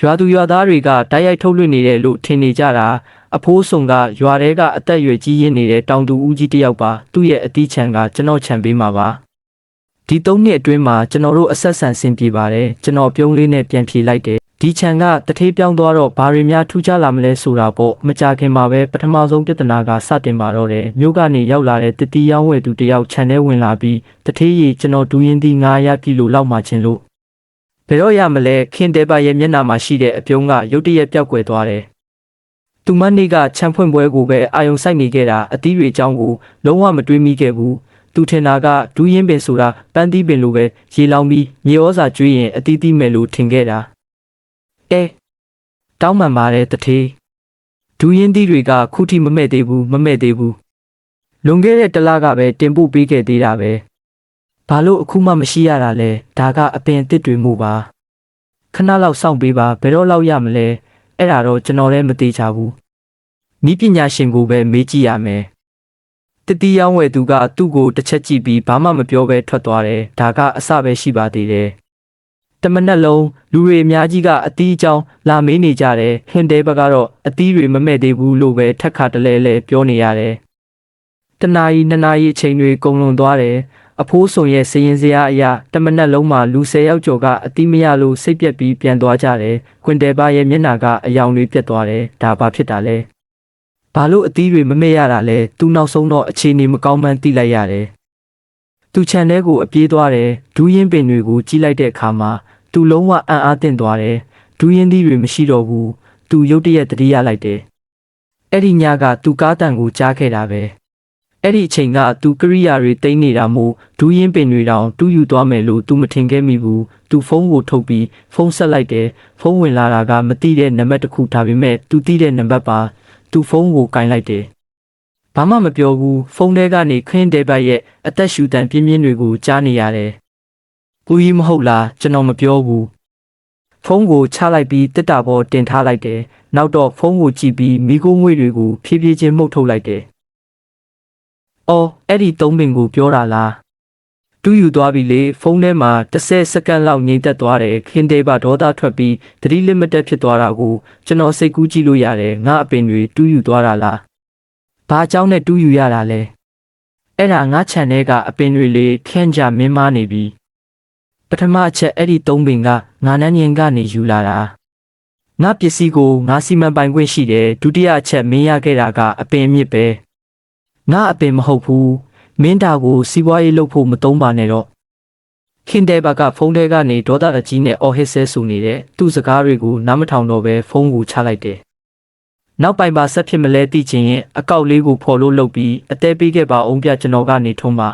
ရွာသူရွာသားတွေကတိုက်ရိုက်ထုတ်လွှင့်နေတယ်လို့ထင်နေကြတာအဖိုးဆောင်ကရွာထဲကအသက်အရွယ်ကြီးရင်းနေတဲ့တောင်သူဦးကြီးတစ်ယောက်ပါသူ့ရဲ့အတီးချံကကျွန်တော်ခြံပေးမှာပါဒီ3နှစ်အတွင်းမှာကျွန်တော်တို့အဆက်ဆံဆင်ပြေပါတယ်ကျွန်တော်ပြုံးလေးနဲ့ပြန်ဖြေလိုက်တယ်ဒီခြံကတထေးပြောင်းသွားတော့ဘာတွေများထူးခြားလာမလဲဆိုတာပေါ့မကြခင်မှာပဲပထမဆုံးပြဿနာကစတင်ပါတော့တယ်မြို့ကနေရောက်လာတဲ့တတိယဝဲသူတယောက်ခြံထဲဝင်လာပြီးတထေးကြီးကျွန်တော်ဒူးရင်သီး900ကီလိုလောက်မှချင်းလို့ဘယ်တော့ရမလဲခင်တဲပါရဲ့မျက်နှာမှာရှိတဲ့အပြုံးကရုတ်တရက်ပျောက်ကွယ်သွားတယ်သူမနေ့ကခြံဖွင့်ပွဲကိုပဲအာယုံစိုက်နေခဲ့တာအသီးတွေအကြောင်းကိုလုံးဝမတွေးမိခဲ့ဘူးသူထင်တာကဒူးရင်ပင်ဆိုတာပန်းသီးပင်လိုပဲရေလောင်ပြီးမြေဩဇာကျွေးရင်အသီးသီးမယ်လို့ထင်ခဲ့တာတောင်းပန်ပါတယ်တထေးဒူးရင်သီးတွေကခုထိမမဲ့သေးဘူးလွန်ခဲ့တဲ့တစ်လကပဲတင်ပို့ပေးခဲ့သေးတာပဲဘာလို့အခုမှမရှိရတာလဲဒါကအပင်အသစ်တွေမှုပါခဏလောက်စောင့်ပေးပါဘယ်တော့လောက်ရမလဲအဲ့ဒါတော့ကျွန်တော်လည်းမသိချဘူးဤပညာရှင်ကိုပဲမေးကြည့်ရမယ်တတိယဝဲသူကသူ့ကိုတစ်ချက်ကြည့်ပြီးဘာမှမပြောဘဲထွက်သွားတယ်ဒါကအစပဲရှိပါသေးတယ်တမနက်လုံးလူတွေအများကြီးကအသီးအကြောင်းလာမေးနေကြတယ်ဟင်တဲဘက်ကတော့အသီးတွေမမဲ့သေးဘူးလို့ပဲထက်ခါတလဲလဲပြောနေရတယ်တနာရီ2နာရီအချိန်တွေကုန်လွန်သွားတယ်အဖိုးဆောင်ရဲ့စရင်စရာအရာတမနက်လုံးမှာလူ10ယောက်ကျော်ကအသီးမရလို့စိတ်ပြက်ပြီးပြန်သွားကြတယ်ကွင်တဲပါရဲ့မျက်နှာကအယောင်တွေပြက်သွားတယ်ဒါဘာဖြစ်တာလဲဘာလို့အသီးတွေမမဲ့ရတာလဲသူနောက်ဆုံးတော့အခြေအနေမကောင်းမှန်းသိလိုက်ရတယ်သူခြံထဲကိုအပြေးသွားတယ်ဒူးရင်ပင်တွေကိုကြီးလိုက်တဲ့အခါမှာသူလုံးဝအံ့အားသင့်သွားတယ်ဒူးရင်သီးတွေမရှိတော့ဘူးသူရုတ်တရက်တတိယလိုက်တယ်အဲ့ဒီညကသူကားတန်ကိုကြားခဲ့တာပဲအဲ့ဒီအချိန်ကသူကရိယာတွေတိမ့်နေတာမို့ဒူးရင်ပင်တွေတောင်တူးယူသွားမယ်လို့သူမထင်ခဲ့မိဘူးသူဖုန်းကိုထုတ်ပြီးဖုန်းဆက်လိုက်တယ်ဖုန်းဝင်လာတာကမသိတဲ့နံပါတ်တစ်ခုဒါပေမဲ့သူသိတဲ့နံပါတ်ပါသူဖုန်းကိုကင်လိုက်တယ်ဘာမှမပြောဘူးဖုန်းထဲကနေခင်းတဲ့ဘက်ရဲ့အသက်ရှူတန်ပြင်းပြင်းတွေကိုကြားနေရတယ်ကိုကြီးမဟုတ်လားကျွန်တော်မပြောဘူးဖုန်းကိုချလိုက်ပြီးတစ်တာပေါ်တင်ထားလိုက်တယ်နောက်တော့ဖုန်းကိုကြည့်ပြီးမိခိုးငွေတွေကိုဖြည်းဖြည်းချင်းမှုတ်ထုတ်လိုက်တယ်အော်အဲ့ဒီ3ပင်ကိုပြောတာလားတူးယူသွားပြီလေဖုန်းထဲမှာ10စက္ကန့်လောက်ငြိမ်သက်သွားတယ်ခင်တေးပါဒေါသထွက်ပြီးသတိလစ်မတက်ဖြစ်သွားတာကိုကျွန်တော်စိတ်ကူးကြည့်လို့ရတယ်ငါအပင်တွေတူးယူသွားတာလားဘာအကြောင်းနဲ့တူးယူရတာလဲအဲ့ဒါငါခြံထဲကအပင်တွေလေခန့်ကြမင်းမားနေပြီပထမအချက်အဲ့ဒီ3ပင်ကငါနန်းညင်ကနေယူလာတာငါပစ္စည်းကိုငါစီမံပိုင်ခွင့်ရှိတယ်ဒုတိယအချက်မင်းရခဲ့တာကအပင်အမြစ်ပဲငါအပင်မဟုတ်ဘူးမင်းတာကိုစီးပွားရေးလုပ်ဖို့မသုံးပါနဲ့တော့ခင်တဲဘကဖုန်းထဲကနေဒေါသအကြီးနဲ့အော်ဟစ်ဆဲဆူနေတဲ့သူ့စကားတွေကိုနားမထောင်တော့ပဲဖုန်းကိုချလိုက်တယ်နောက်ပိုင်ပါဆက်ဖြစ်မလဲသိချင်ရင်အကောက်လေးကိုဖော်လို့လုပ်ပြီးအသေးပေးခဲ့ပါအောင်ပြကျွန်တော်ကနေထုံးပါ